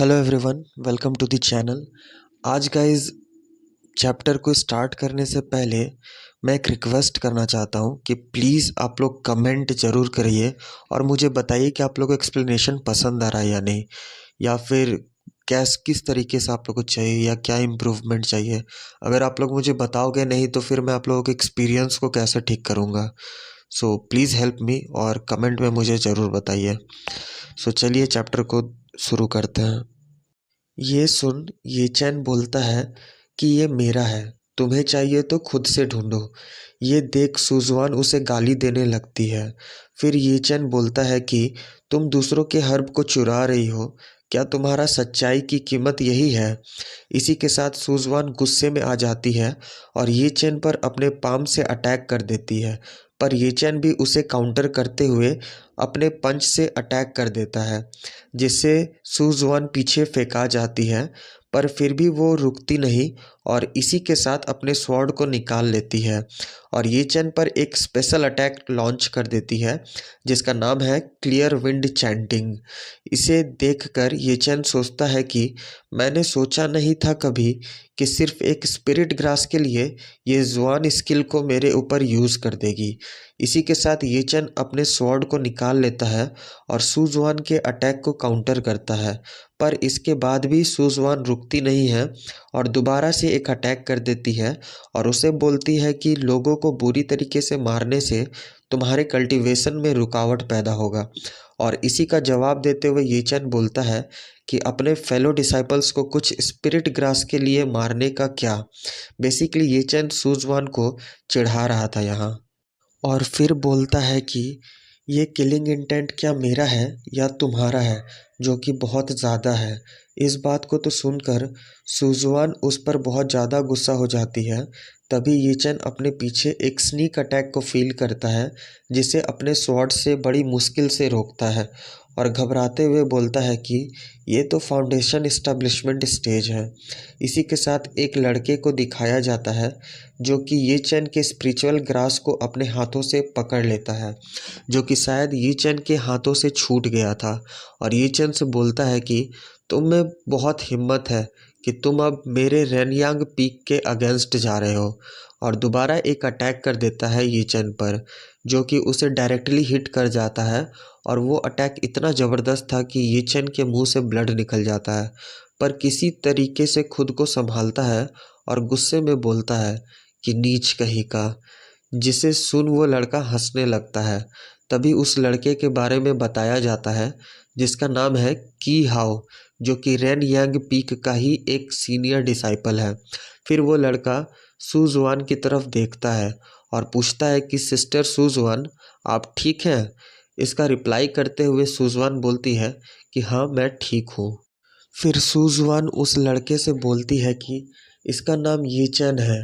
Hello everyone, welcome to the channel. आज guys chapter को start करने से पहले मैं एक रिक्वेस्ट करना चाहता हूं कि प्लीज़ आप लोग कमेंट ज़रूर करिए और मुझे बताइए कि आप लोगों को एक्सप्लेनेशन पसंद आ रहा है या नहीं, या फिर किस तरीके से आप लोगों को चाहिए या क्या इम्प्रूवमेंट चाहिए। अगर आप लोग मुझे बताओगे नहीं तो फिर मैं आप लोगों के एक्सपीरियंस को कैसे ठीक करूँगा। सो प्लीज़ हेल्प मी और कमेंट में मुझे ज़रूर बताइए। सो चलिए चैप्टर को शुरू करते हैं। ये सुन, ये चैन बोलता है कि ये मेरा है, तुम्हें चाहिए तो खुद से ढूंढो। ये देख सुजवान उसे गाली देने लगती है। फिर ये चैन बोलता है कि तुम दूसरों के हर्ब को चुरा रही हो, क्या तुम्हारा सच्चाई की कीमत यही है। इसी के साथ सुजवान गुस्से में आ जाती है और ये चैन पर अपने पाम से अटैक कर देती है, पर ये चैन भी उसे काउंटर करते हुए अपने पंच से अटैक कर देता है, जिससे सुजवान पीछे फेंका जाती है। पर फिर भी वो रुकती नहीं और इसी के साथ अपने स्वॉर्ड को निकाल लेती है और ये चैन पर एक स्पेशल अटैक लॉन्च कर देती है जिसका नाम है क्लियर विंड चैंटिंग। इसे देखकर ये चैन सोचता है कि मैंने सोचा नहीं था कभी कि सिर्फ एक स्पिरिट ग्रास के लिए ये जुआन स्किल को मेरे ऊपर यूज़ कर देगी। इसी के साथ ये चैन अपने स्वॉर्ड को निकाल लेता है और सुजवान के अटैक को काउंटर करता है, पर इसके बाद भी सुजवान रुकती नहीं है और दोबारा से एक अटैक कर देती है और उसे बोलती है कि लोगों को बुरी तरीके से मारने से तुम्हारे कल्टीवेशन में रुकावट पैदा होगा। और इसी का जवाब देते हुए ये चैन बोलता है कि अपने फेलो डिसाइपल्स को कुछ स्पिरिट ग्रास के लिए मारने का क्या। बेसिकली ये चैन सुजवान को चिढ़ा रहा था यहाँ। और फिर बोलता है कि ये किलिंग इंटेंट क्या मेरा है या तुम्हारा है, जो कि बहुत ज़्यादा है। इस बात को तो सुनकर सुजवान उस पर बहुत ज़्यादा गुस्सा हो जाती है। तभी ये चैन अपने पीछे एक स्नीक अटैक को फील करता है, जिसे अपने स्वॉर्ड से बड़ी मुश्किल से रोकता है और घबराते हुए बोलता है कि ये तो फाउंडेशन इस्टेब्लिशमेंट स्टेज है। इसी के साथ एक लड़के को दिखाया जाता है जो कि ये चैन के स्पिरिचुअल ग्रास को अपने हाथों से पकड़ लेता है, जो कि शायद ये चैन के हाथों से छूट गया था। और ये चैन से बोलता है कि तुम में बहुत हिम्मत है कि तुम अब मेरे रेनयांग पीक के अगेंस्ट जा रहे हो। और दोबारा एक अटैक कर देता है ये चैन पर, जो कि उसे डायरेक्टली हिट कर जाता है और वो अटैक इतना ज़बरदस्त था कि ये चैन के मुंह से ब्लड निकल जाता है, पर किसी तरीके से खुद को संभालता है और गुस्से में बोलता है कि नीच कहीं का, जिसे सुन वो लड़का हंसने लगता है। तभी उस लड़के के बारे में बताया जाता है जिसका नाम है की हाओ, जो कि रेन यांग पीक का ही एक सीनियर डिसाइपल है। फिर वो लड़का सुजवान की तरफ देखता है और पूछता है कि सिस्टर सुजवान, आप ठीक हैं। इसका रिप्लाई करते हुए सुजवान बोलती है कि हाँ, मैं ठीक हूँ। फिर सुजवान उस लड़के से बोलती है कि इसका नाम ये चैन है।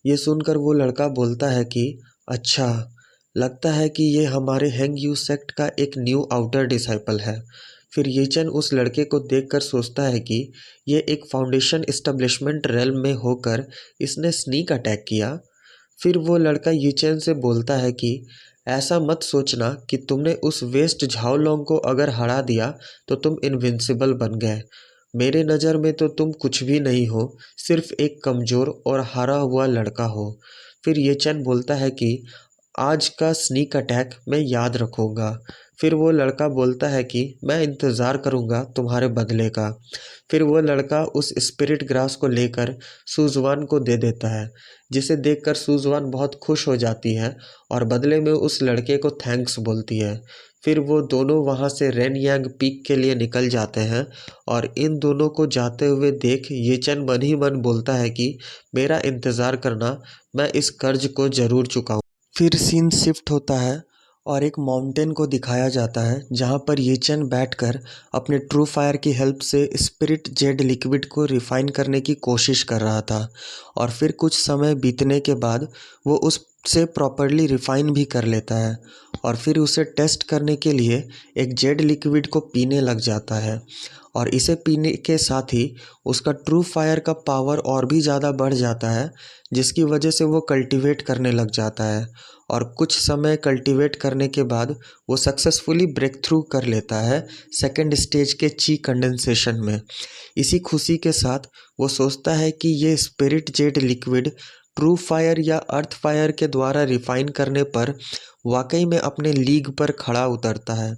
ये सुनकर वो लड़का बोलता है कि अच्छा, लगता है कि ये हमारे हैंग यू सेक्ट का एक न्यू आउटर डिसाइपल है। फिर ये चैन उस लड़के को देखकर सोचता है कि ये एक फाउंडेशन इस्टेब्लिशमेंट रेल्म में होकर इसने स्नीक अटैक किया। फिर वो लड़का ये चैन से बोलता है कि ऐसा मत सोचना कि तुमने उस वेस्ट झाओलोंग को अगर हरा दिया तो तुम इनविंसिबल बन गए। मेरे नज़र में तो तुम कुछ भी नहीं हो, सिर्फ एक कमज़ोर और हारा हुआ लड़का हो। फिर ये चैन बोलता है कि आज का स्नीक अटैक मैं याद रखूँगा। फिर वो लड़का बोलता है कि मैं इंतज़ार करूँगा तुम्हारे बदले का। फिर वो लड़का उस स्पिरिट ग्रास को लेकर सुजवान को दे देता है, जिसे देखकर सुजवान बहुत खुश हो जाती है और बदले में उस लड़के को थैंक्स बोलती है। फिर वो दोनों वहाँ से रेन यांग पीक के लिए निकल जाते हैं और इन दोनों को जाते हुए देख ये चैन मन ही मन बोलता है कि मेरा इंतज़ार करना, मैं इस कर्ज को ज़रूर चुकाऊँ। फिर सीन शिफ्ट होता है और एक माउंटेन को दिखाया जाता है जहाँ पर ये चैन बैठकर अपने ट्रू फायर की हेल्प से स्पिरिट जेड लिक्विड को रिफाइन करने की कोशिश कर रहा था। और फिर कुछ समय बीतने के बाद वो उससे प्रॉपरली रिफाइन भी कर लेता है और फिर उसे टेस्ट करने के लिए एक जेड लिक्विड को पीने लग जाता है। और इसे पीने के साथ ही उसका ट्रू फायर का पावर और भी ज़्यादा बढ़ जाता है, जिसकी वजह से वो कल्टीवेट करने लग जाता है और कुछ समय कल्टीवेट करने के बाद वो सक्सेसफुली ब्रेक थ्रू कर लेता है सेकंड स्टेज के ची कंडेंसेशन में। इसी खुशी के साथ वो सोचता है कि ये spirit jade liquid true fire या अर्थ फायर के द्वारा रिफाइन करने पर वाकई में अपने लीग पर खड़ा उतरता है।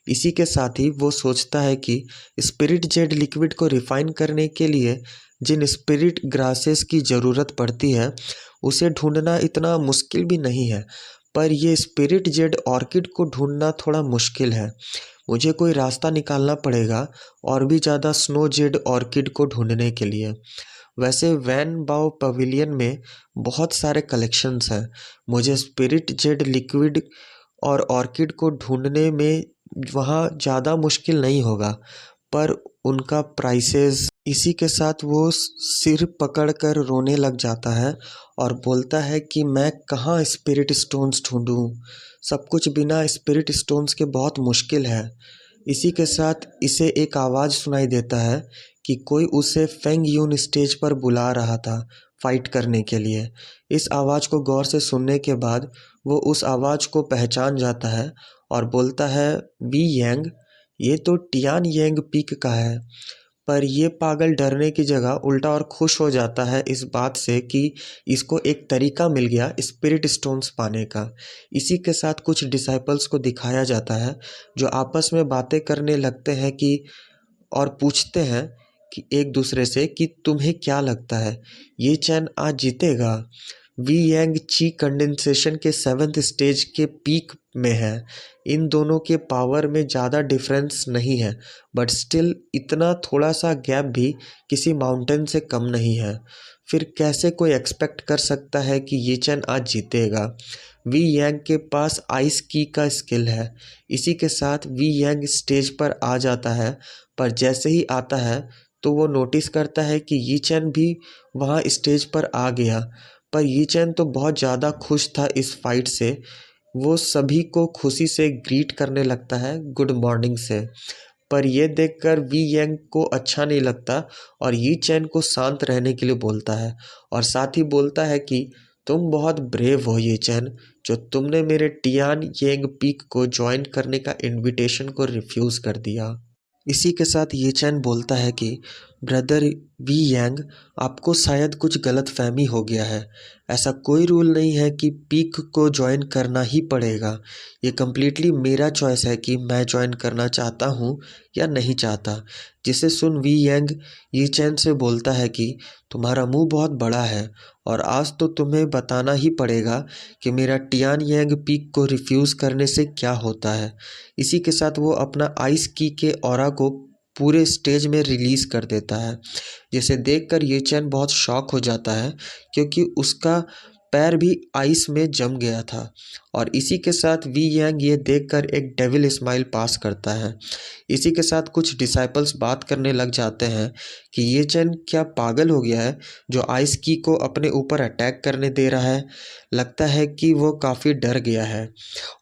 इसी के साथ ही वो सोचता है कि स्पिरिट जेड लिक्विड को रिफाइन करने के लिए जिन स्पिरिट ग्रासेस की ज़रूरत पड़ती है उसे ढूंढना इतना मुश्किल भी नहीं है, पर ये स्पिरिट जेड ऑर्किड को ढूंढना थोड़ा मुश्किल है। मुझे कोई रास्ता निकालना पड़ेगा और भी ज़्यादा स्नो जेड ऑर्किड को ढूंढने के लिए। वैसे वैन बाओ पवेलियन में बहुत सारे कलेक्शंस हैं। मुझे स्पिरिट जेड लिक्विड और ऑर्किड को ढूंढने में वहाँ ज़्यादा मुश्किल नहीं होगा, पर उनका प्राइसेस। इसी के साथ वो सिर पकड़कर रोने लग जाता है और बोलता है कि मैं कहाँ स्पिरिट स्टोन्स ढूंढूं, सब कुछ बिना स्पिरिट स्टोन्स के बहुत मुश्किल है। इसी के साथ इसे एक आवाज़ सुनाई देता है कि कोई उसे फेंग यून स्टेज पर बुला रहा था फाइट करने के लिए। इस आवाज़ को गौर से सुनने के बाद वो उस आवाज़ को पहचान जाता है और बोलता है, वी यंग, ये तो टियान येंग पीक का है। पर ये पागल डरने की जगह उल्टा और खुश हो जाता है इस बात से कि इसको एक तरीका मिल गया स्पिरिट स्टोन्स पाने का। इसी के साथ कुछ डिसाइपल्स को दिखाया जाता है जो आपस में बातें करने लगते हैं कि और पूछते हैं कि एक दूसरे से कि तुम्हें क्या लगता है ये चैन आज जीतेगा। वी यंग ची कंडेंसेशन के 7th स्टेज के पीक में है। इन दोनों के पावर में ज़्यादा डिफरेंस नहीं है, बट स्टिल इतना थोड़ा सा गैप भी किसी माउंटेन से कम नहीं है। फिर कैसे कोई एक्सपेक्ट कर सकता है कि ये चैन आज जीतेगा। वी यंग के पास आइस की का स्किल है। इसी के साथ वी यंग स्टेज पर आ जाता है, पर जैसे ही आता है तो वो नोटिस करता है कि ये चैन भी वहाँ स्टेज पर आ गया। पर ये चैन तो बहुत ज़्यादा खुश था इस फाइट से। वो सभी को खुशी से ग्रीट करने लगता है गुड मॉर्निंग से। पर यह देखकर वी यंग को अच्छा नहीं लगता और यी चैन को शांत रहने के लिए बोलता है और साथ ही बोलता है कि तुम बहुत ब्रेव हो ये चैन, जो तुमने मेरे टियान येंग पीक को ज्वाइन करने का इनविटेशन को रिफ्यूज़ कर दिया। इसी के साथ ये चैन बोलता है कि ब्रदर वी यंग, आपको शायद कुछ गलतफहमी हो गया है। ऐसा कोई रूल नहीं है कि पीक को ज्वाइन करना ही पड़ेगा। ये कम्प्लीटली मेरा चॉइस है कि मैं ज्वाइन करना चाहता हूँ या नहीं चाहता। जिसे सुन वी यंग ये चैन से बोलता है कि तुम्हारा मुंह बहुत बड़ा है और आज तो तुम्हें बताना ही पड़ेगा कि मेरा टियान येंग पीक को रिफ्यूज़ करने से क्या होता है। इसी के साथ वो अपना आइस की के ऑरा को पूरे स्टेज में रिलीज़ कर देता है, जिसे देखकर ये चैन बहुत शॉक हो जाता है क्योंकि उसका पैर भी आइस में जम गया था। और इसी के साथ वी यंग ये देखकर एक डेविल स्माइल पास करता है। इसी के साथ कुछ डिसाइपल्स बात करने लग जाते हैं कि ये चैन क्या पागल हो गया है जो आइस की को अपने ऊपर अटैक करने दे रहा है। लगता है कि वो काफ़ी डर गया है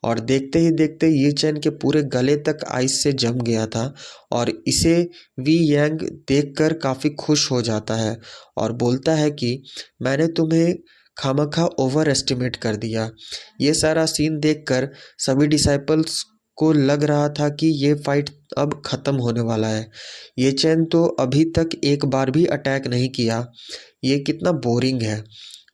और देखते ही देखते ये चैन के पूरे गले तक आइस से जम गया था और इसे वी यंग देखकर काफ़ी खुश हो जाता है और बोलता है कि मैंने तुम्हें खामखा ओवर एस्टिमेट कर दिया। ये सारा सीन देखकर सभी डिसाइपल्स को लग रहा था कि ये फाइट अब ख़त्म होने वाला है। ये चैन तो अभी तक एक बार भी अटैक नहीं किया, ये कितना बोरिंग है।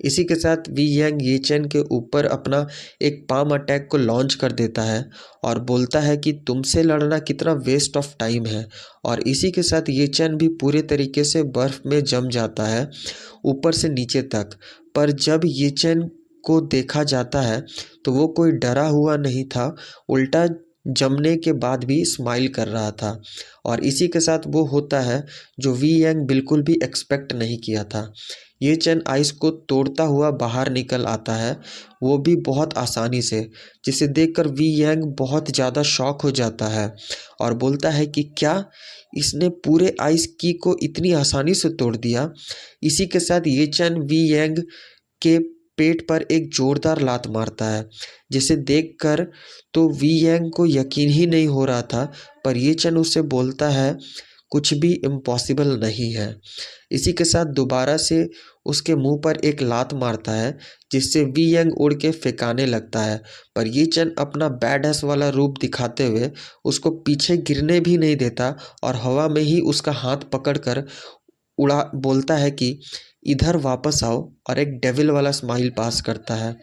इसी के साथ वी यंग ये चैन के ऊपर अपना एक पाम अटैक को लॉन्च कर देता है और बोलता है कि तुमसे लड़ना कितना वेस्ट ऑफ टाइम है। और इसी के साथ ये चैन भी पूरे तरीके से बर्फ़ में जम जाता है ऊपर से नीचे तक। पर जब ये चैन को देखा जाता है तो वो कोई डरा हुआ नहीं था, उल्टा जमने के बाद भी स्माइल कर रहा था। और इसी के साथ वो होता है जो वी यंग बिल्कुल भी एक्सपेक्ट नहीं किया था। ये चैन आइस को तोड़ता हुआ बाहर निकल आता है, वो भी बहुत आसानी से, जिसे देखकर वी यंग बहुत ज़्यादा शॉक हो जाता है और बोलता है कि क्या इसने पूरे आइस की को इतनी आसानी से तोड़ दिया। इसी के साथ ये चैन वी यंग के पेट पर एक जोरदार लात मारता है, जिसे देखकर तो वी यंग को यकीन ही नहीं हो रहा था। पर ये चैन उससे बोलता है कुछ भी इम्पॉसिबल नहीं है। इसी के साथ दोबारा से उसके मुंह पर एक लात मारता है, जिससे वी यंग उड़ के फेंकाने लगता है। पर ये चैन अपना बैडएस वाला रूप दिखाते हुए उसको पीछे गिरने भी नहीं देता और हवा में ही उसका हाथ पकड़कर उड़ा बोलता है कि इधर वापस आओ, और एक डेविल वाला स्माइल पास करता है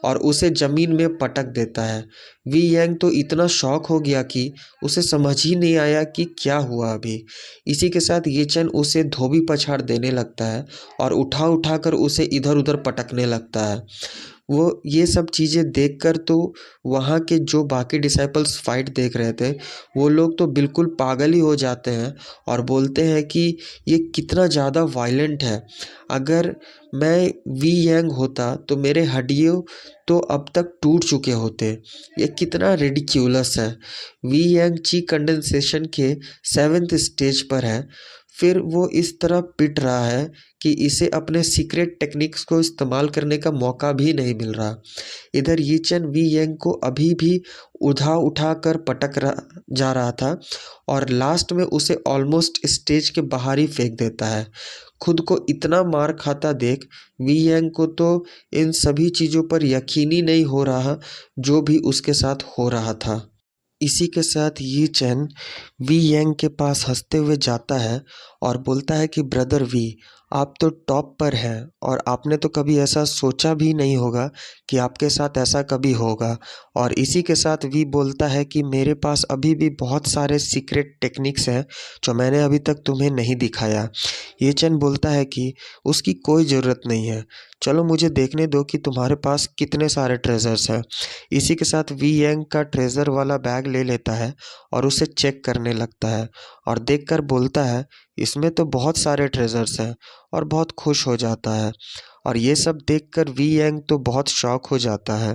और उसे ज़मीन में पटक देता है। वी यंग तो इतना शॉक हो गया कि उसे समझ ही नहीं आया कि क्या हुआ अभी। इसी के साथ ये चैन उसे धोबी पछाड़ देने लगता है और उठा उठा कर उसे इधर उधर पटकने लगता है। वो ये सब चीज़ें देखकर तो वहाँ के जो बाकी डिसाइपल्स फाइट देख रहे थे, वो लोग तो बिल्कुल पागल ही हो जाते हैं और बोलते हैं कि ये कितना ज़्यादा वायलेंट है। अगर मैं वी यंग होता तो मेरे हड्डियों तो अब तक टूट चुके होते। ये कितना रिडिक्यूलस है। वी यंग ची कंडेंसेशन के 7th स्टेज पर है, फिर वो इस तरह पिट रहा है कि इसे अपने सीक्रेट टेक्निक्स को इस्तेमाल करने का मौका भी नहीं मिल रहा। इधर ये चैन वी यंग को अभी भी उठा उठा कर पटक रहा जा रहा था और लास्ट में उसे ऑलमोस्ट स्टेज के बाहर ही फेंक देता है। खुद को इतना मार खाता देख वी यंग को तो इन सभी चीज़ों पर यकीन ही नहीं हो रहा जो भी उसके साथ हो रहा था। इसी के साथ ये चैन वी यंग के पास हंसते हुए जाता है और बोलता है कि ब्रदर वी, आप तो टॉप पर हैं और आपने तो कभी ऐसा सोचा भी नहीं होगा कि आपके साथ ऐसा कभी होगा। और इसी के साथ वी बोलता है कि मेरे पास अभी भी बहुत सारे सीक्रेट टेक्निक्स हैं जो मैंने अभी तक तुम्हें नहीं दिखाया। ये चैन बोलता है कि उसकी कोई ज़रूरत नहीं है, चलो मुझे देखने दो कि तुम्हारे पास कितने सारे ट्रेजर्स हैं। इसी के साथ वी यंग का ट्रेजर वाला बैग ले लेता है और उसे चेक करने लगता है और देखकर बोलता है इसमें तो बहुत सारे ट्रेजर्स हैं, और बहुत खुश हो जाता है। और ये सब देखकर वी यंग तो बहुत शॉक हो जाता है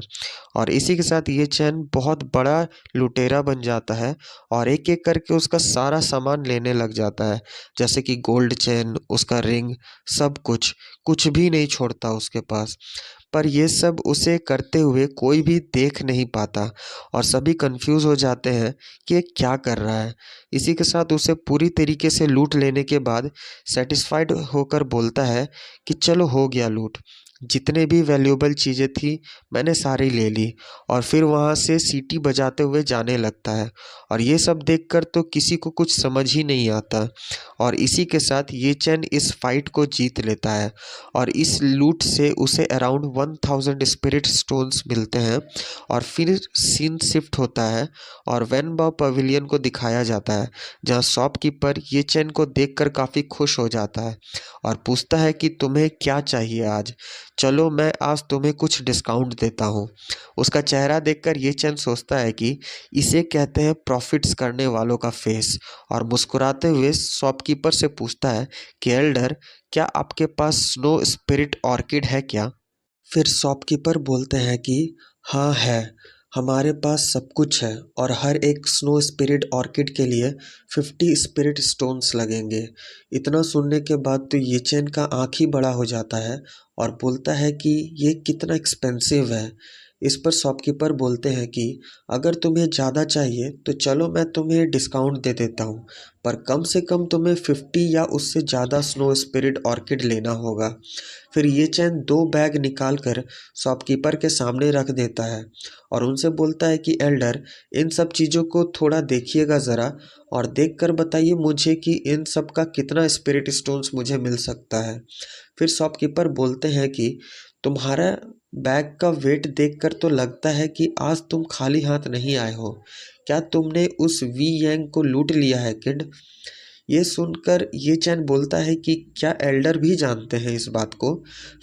और इसी के साथ ये चैन बहुत बड़ा लुटेरा बन जाता है और एक एक करके उसका सारा सामान लेने लग जाता है, जैसे कि गोल्ड चेन, उसका रिंग, सब कुछ, कुछ भी नहीं छोड़ता उसके पास। पर ये सब उसे करते हुए कोई भी देख नहीं पाता और सभी कंफ्यूज हो जाते हैं कि ये क्या कर रहा है। इसी के साथ उसे पूरी तरीके से लूट लेने के बाद सेटिस्फाइड होकर बोलता है कि चलो हो गया लूट, जितने भी वैल्यूएबल चीज़ें थी मैंने सारी ले ली, और फिर वहाँ से सीटी बजाते हुए जाने लगता है। और ये सब देखकर तो किसी को कुछ समझ ही नहीं आता और इसी के साथ ये चैन इस फाइट को जीत लेता है और इस लूट से उसे अराउंड 1000 स्पिरिट स्टोन्स मिलते हैं। और फिर सीन शिफ्ट होता है और वैन बाव पवेलियन को दिखाया जाता है, जहाँ शॉपकीपर ये चैन को देखकर काफ़ी खुश हो जाता है और पूछता है कि तुम्हें क्या चाहिए आज, चलो मैं आज तुम्हें कुछ डिस्काउंट देता हूँ। उसका चेहरा देखकर ये चैन सोचता है कि इसे कहते हैं प्रॉफिट्स करने वालों का फेस, और मुस्कुराते हुए शॉपकीपर से पूछता है कि एल्डर, क्या आपके पास स्नो स्पिरिट ऑर्किड है क्या? फिर शॉपकीपर बोलते हैं कि हाँ है, हमारे पास सब कुछ है और हर एक स्नो स्पिरिट ऑर्किड के लिए 50 स्पिरिट स्टोन्स लगेंगे। इतना सुनने के बाद तो ये चैन का आँख ही बड़ा हो जाता है और बोलता है कि ये कितना एक्सपेंसिव है। इस पर शॉपकीपर बोलते हैं कि अगर तुम्हें ज़्यादा चाहिए तो चलो मैं तुम्हें डिस्काउंट दे देता हूँ, पर कम से कम तुम्हें 50 या उससे ज़्यादा स्नो स्पिरिट ऑर्किड लेना होगा। फिर ये चैन 2 बैग निकाल कर शॉपकीपर के सामने रख देता है और उनसे बोलता है कि एल्डर, इन सब चीज़ों को थोड़ा देखिएगा ज़रा और देख कर बताइए मुझे कि इन सब का कितना स्पिरिट स्टोन्स मुझे मिल सकता है। फिर शॉपकीपर बोलते हैं कि तुम्हारा बैग का वेट देखकर तो लगता है कि आज तुम खाली हाथ नहीं आए हो। क्या तुमने उस वी यंग को लूट लिया है किड? ये सुनकर ये चैन बोलता है कि क्या एल्डर भी जानते हैं इस बात को?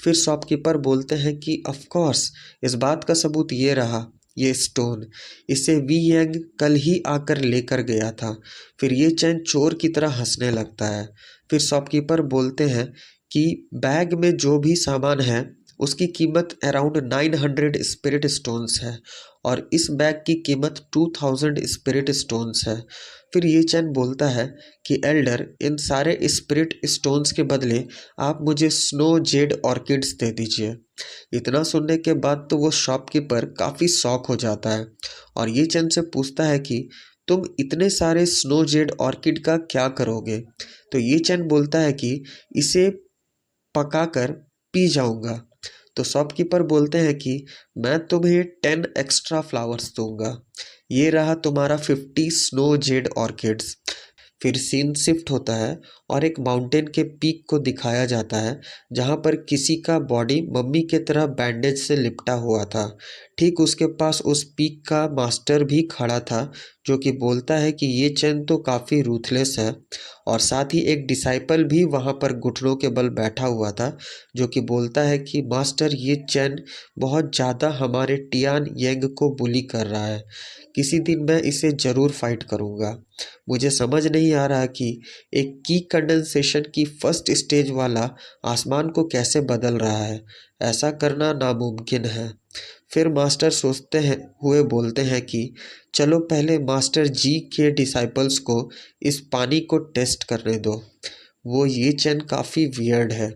फिर शॉपकीपर बोलते हैं कि ऑफ कोर्स, इस बात का सबूत ये रहा, ये स्टोन, इसे वी यंग कल ही आकर लेकर गया था। फिर ये चैन चोर की तरह हंसने लगता है। फिर शॉपकीपर बोलते हैं कि बैग में जो भी सामान है उसकी कीमत अराउंड 900 स्पिरिट स्टोन्स है और इस बैग की कीमत 2000 स्पिरिट स्टोन्स है। फिर ये चैन बोलता है कि एल्डर, इन सारे स्पिरिट स्टोन्स के बदले आप मुझे स्नो जेड ऑर्किड्स दे दीजिए। इतना सुनने के बाद तो वो शॉपकीपर काफ़ी शॉक हो जाता है और ये चैन से पूछता है कि तुम इतने सारे स्नो जेड ऑर्किड का क्या करोगे? तो ये चैन बोलता है कि इसे पकाकर पी जाऊंगा। तो शॉपकीपर बोलते हैं कि मैं तुम्हें 10 एक्स्ट्रा फ्लावर्स दूंगा। ये रहा तुम्हारा 50 स्नो जेड ऑर्किड्स। फिर सीन शिफ्ट होता है और एक माउंटेन के पीक को दिखाया जाता है जहाँ पर किसी का बॉडी मम्मी के तरह बैंडेज से लिपटा हुआ था। ठीक उसके पास उस पीक का मास्टर भी खड़ा था जो कि बोलता है कि ये चैन तो काफ़ी रूथलेस है। और साथ ही एक डिसाइपल भी वहाँ पर घुटनों के बल बैठा हुआ था जो कि बोलता है कि मास्टर ये चैन बहुत ज़्यादा हमारे टियान येंग को बुली कर रहा है। किसी दिन मैं इसे ज़रूर फाइट करूँगा। मुझे समझ नहीं आ रहा कि एक की कंडेंसेशन की फर्स्ट स्टेज वाला आसमान को कैसे बदल रहा है। ऐसा करना नामुमकिन है। फिर मास्टर सोचते हैं हुए बोलते हैं कि चलो पहले मास्टर जी के डिसाइपल्स को इस पानी को टेस्ट करने दो। वो ये चैन काफ़ी वियर्ड है।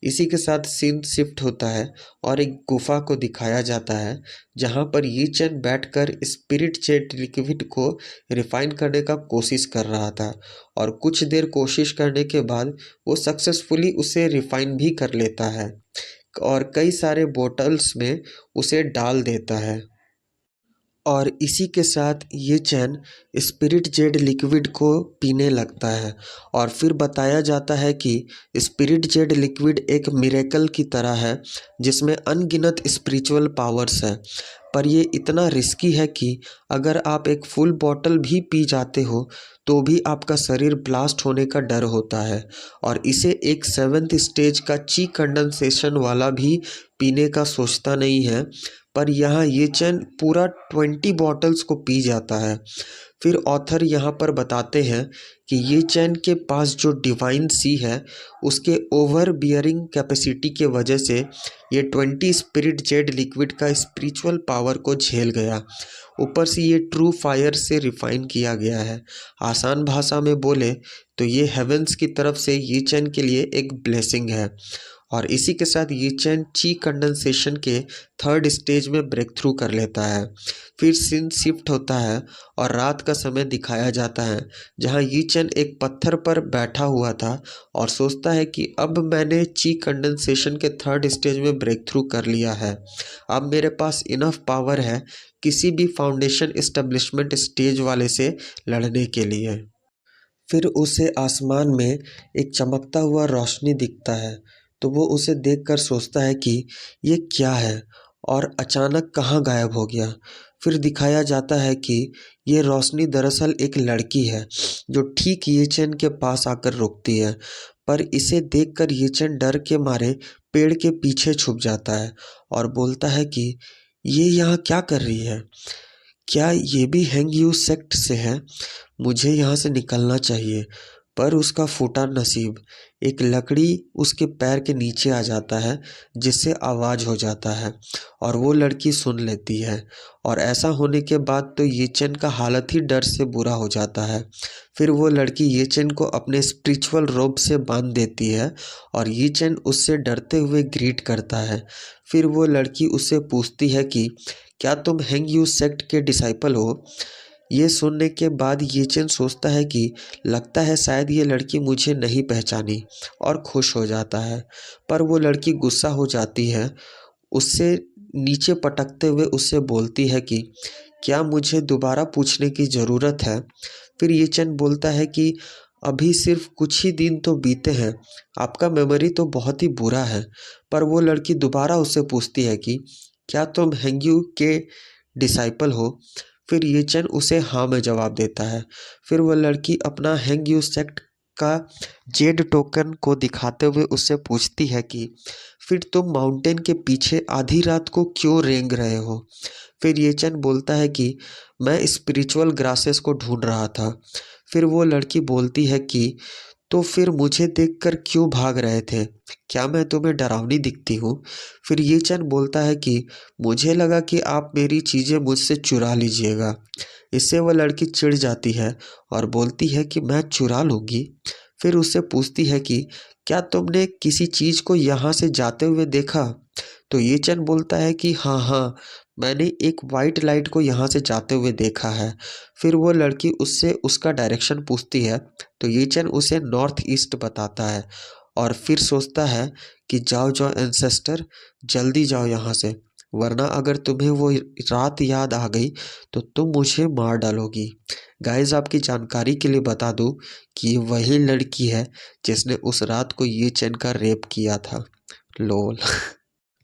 इसी के साथ सीन शिफ्ट होता है और एक गुफा को दिखाया जाता है जहाँ पर ये चैन बैठकर स्पिरिट जेट लिक्विड को रिफाइन करने का कोशिश कर रहा था। और कुछ देर कोशिश करने के बाद वो सक्सेसफुली उसे रिफाइन भी कर लेता है और कई सारे बोतल्स में उसे डाल देता है। और इसी के साथ ये चैन स्पिरिट जेड लिक्विड को पीने लगता है। और फिर बताया जाता है कि स्पिरिट जेड लिक्विड एक मिरेकल की तरह है जिसमें अनगिनत स्पिरिचुअल पावर्स है। पर ये इतना रिस्की है कि अगर आप एक फुल बॉटल भी पी जाते हो तो भी आपका शरीर ब्लास्ट होने का डर होता है। और इसे एक 7th स्टेज का ची कंडेंसेशन वाला भी पीने का सोचता नहीं है। पर यहाँ ये चैन पूरा 20 बॉटल्स को पी जाता है। फिर ऑथर यहाँ पर बताते हैं कि ये चैन के पास जो डिवाइन सी है उसके ओवर बियरिंग कैपेसिटी के वजह से ये 20 स्पिरिट जेड लिक्विड का स्पिरिचुअल पावर को झेल गया। ऊपर से ये ट्रू फायर से रिफाइन किया गया है। आसान भाषा में बोले तो ये हेवेंस की तरफ से ये चैन के लिए एक ब्लेसिंग है। और इसी के साथ ये चैन ची कंडेंसेशन के 3rd स्टेज में ब्रेक थ्रू कर लेता है। फिर सीन शिफ्ट होता है और रात का समय दिखाया जाता है जहां ये चैन एक पत्थर पर बैठा हुआ था और सोचता है कि अब मैंने ची कंडेंसेशन के 3rd स्टेज में ब्रेक थ्रू कर लिया है। अब मेरे पास इनफ पावर है किसी भी फाउंडेशन एस्टेब्लिशमेंट स्टेज वाले से लड़ने के लिए। फिर उसे आसमान में एक चमकता हुआ रोशनी दिखता है तो वो उसे देखकर सोचता है कि ये क्या है और अचानक कहाँ गायब हो गया। फिर दिखाया जाता है कि ये रोशनी दरअसल एक लड़की है जो ठीक ये चैन के पास आकर रुकती है। पर इसे देखकर ये चैन डर के मारे पेड़ के पीछे छुप जाता है और बोलता है कि ये यहाँ क्या कर रही है? क्या ये भी हैंग यू सेक्ट से है? मुझे यहाँ से निकलना चाहिए। पर उसका फूटा नसीब, एक लकड़ी उसके पैर के नीचे आ जाता है जिससे आवाज़ हो जाता है और वो लड़की सुन लेती है। और ऐसा होने के बाद तो ये चैन का हालत ही डर से बुरा हो जाता है। फिर वो लड़की ये चैन को अपने स्पिरिचुअल रोब से बांध देती है और ये चैन उससे डरते हुए ग्रीट करता है। फिर वो लड़की उससे पूछती है कि क्या तुम हैंग यू सेक्ट के डिसाइपल हो? ये सुनने के बाद ये चैन सोचता है कि लगता है शायद ये लड़की मुझे नहीं पहचानी और खुश हो जाता है। पर वो लड़की गुस्सा हो जाती है, उससे नीचे पटकते हुए उससे बोलती है कि क्या मुझे दोबारा पूछने की ज़रूरत है? फिर ये चैन बोलता है कि अभी सिर्फ कुछ ही दिन तो बीते हैं, आपका मेमोरी तो बहुत ही बुरा है। पर वो लड़की दोबारा उससे पूछती है कि क्या तुम हैंग्यू के डिसाइपल हो? फिर ये चैन उसे हाँ में जवाब देता है। फिर वह लड़की अपना हैंग यू सेक्ट का जेड टोकन को दिखाते हुए उससे पूछती है कि फिर तुम माउंटेन के पीछे आधी रात को क्यों रेंग रहे हो? फिर ये चैन बोलता है कि मैं स्पिरिचुअल ग्रासेस को ढूंढ रहा था। फिर वो लड़की बोलती है कि तो फिर मुझे देखकर क्यों भाग रहे थे? क्या मैं तुम्हें डरावनी दिखती हूँ? फिर ये चैन बोलता है कि मुझे लगा कि आप मेरी चीज़ें मुझसे चुरा लीजिएगा। इससे वह लड़की चिढ़ जाती है और बोलती है कि मैं चुरा लूँगी। फिर उससे पूछती है कि क्या तुमने किसी चीज़ को यहाँ से जाते हुए देखा? तो ये चैन बोलता है कि हाँ हाँ, मैंने एक वाइट लाइट को यहाँ से जाते हुए देखा है। फिर वो लड़की उससे उसका डायरेक्शन पूछती है तो ये चैन उसे नॉर्थ ईस्ट बताता है और फिर सोचता है कि जाओ जाओ एंसेस्टर, जल्दी जाओ यहाँ से, वरना अगर तुम्हें वो रात याद आ गई तो तुम मुझे मार डालोगी। गाइस, आपकी जानकारी के लिए बता दूं कि ये वही लड़की है जिसने उस रात को ये चैन का रेप किया था। लोल।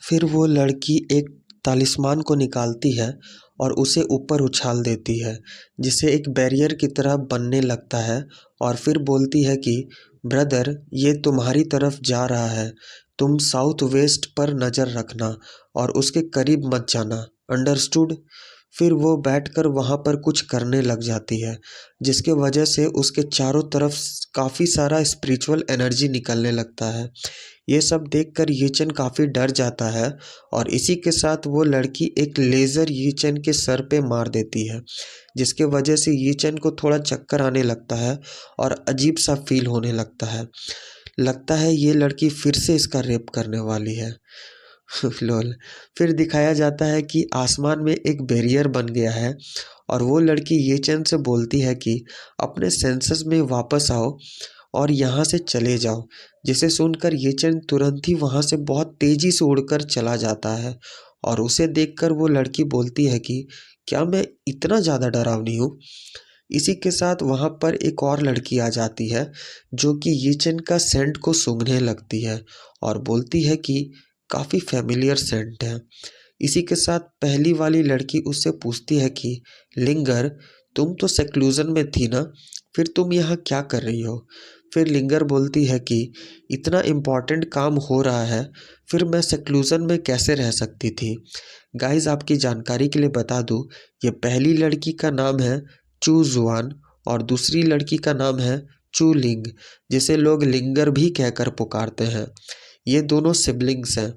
फिर वो लड़की एक तालिस्मान को निकालती है और उसे ऊपर उछाल देती है, जिसे एक बैरियर की तरह बनने लगता है और फिर बोलती है कि ब्रदर, ये तुम्हारी तरफ जा रहा है, तुम साउथ वेस्ट पर नज़र रखना और उसके करीब मत जाना, अंडरस्टूड। फिर वो बैठकर वहाँ पर कुछ करने लग जाती है, जिसके वजह से उसके चारों तरफ काफ़ी सारा स्पिरिचुअल एनर्जी निकलने लगता है। ये सब देखकर यीचन काफ़ी डर जाता है और इसी के साथ वो लड़की एक लेज़र यीचन के सर पे मार देती है, जिसके वजह से यीचन को थोड़ा चक्कर आने लगता है और अजीब सा फील होने लगता है ये लड़की फिर से इसका रेप करने वाली है। लोल। फिर दिखाया जाता है कि आसमान में एक बैरियर बन गया है और वो लड़की यीचन से बोलती है कि अपने सेंसेस में वापस आओ और यहाँ से चले जाओ, जिसे सुनकर यीचन तुरंत ही वहाँ से बहुत तेज़ी से उड़कर चला जाता है और उसे देखकर वो लड़की बोलती है कि क्या मैं इतना ज़्यादा डरावनी हूँ। इसी के साथ वहाँ पर एक और लड़की आ जाती है जो कि यीचन का सेंट को सूंघने लगती है और बोलती है कि काफ़ी फेमिलियर सेंट है। इसी के साथ पहली वाली लड़की उससे पूछती है कि लिंगर, तुम तो सेक्लूजन में थी ना, फिर तुम यहाँ क्या कर रही हो। फिर लिंगर बोलती है कि इतना इम्पॉर्टेंट काम हो रहा है, फिर मैं सेक्लूजन में कैसे रह सकती थी। गाइस, आपकी जानकारी के लिए बता दूँ, ये पहली लड़की का नाम है चू जुआन और दूसरी लड़की का नाम है चू लिंग, जिसे लोग लिंगर भी कहकर पुकारते हैं। ये दोनों सिबलिंग्स हैं।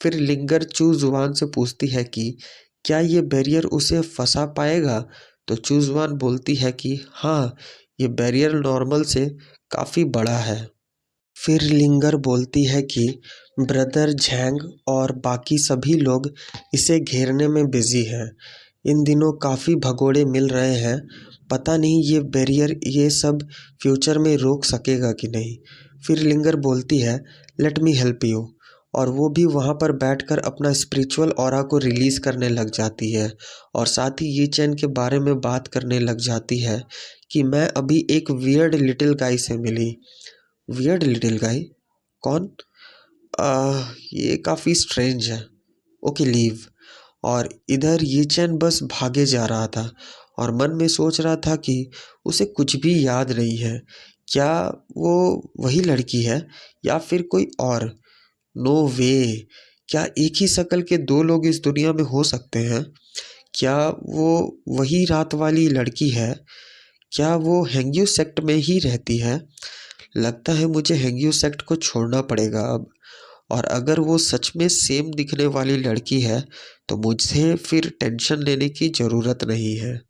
फिर लिंगर चू जुआन से पूछती है कि क्या ये बैरियर उसे फंसा पाएगा, तो चू जुआन बोलती है कि हाँ, ये बैरियर नॉर्मल से काफ़ी बड़ा है। फिर लिंगर बोलती है कि ब्रदर झैंग और बाकी सभी लोग इसे घेरने में बिजी हैं। इन दिनों काफ़ी भगोड़े मिल रहे हैं, पता नहीं ये बैरियर ये सब फ्यूचर में रोक सकेगा कि नहीं। फिर लिंगर बोलती है लेट मी हेल्प यू, और वो भी वहाँ पर बैठकर अपना स्पिरिचुअल ऑरा को रिलीज़ करने लग जाती है और साथ ही ये चैन के बारे में बात करने लग जाती है कि मैं अभी एक वियर्ड लिटिल गाय से मिली। वियर्ड लिटिल गाय? कौन? ये काफ़ी स्ट्रेंज है। Okay, leave. और इधर ये चैन बस भागे जा रहा था और मन में सोच रहा था कि उसे कुछ भी याद नहीं है। क्या वो वही लड़की है या फिर कोई और? नो वे। क्या एक ही शक्ल के दो लोग इस दुनिया में हो सकते हैं? क्या वो वही रात वाली लड़की है? क्या वो हेंग्यू सेक्ट में ही रहती है? लगता है मुझे हेंग्यू सेक्ट को छोड़ना पड़ेगा अब। और अगर वो सच में सेम दिखने वाली लड़की है तो मुझे फिर टेंशन लेने की ज़रूरत नहीं है।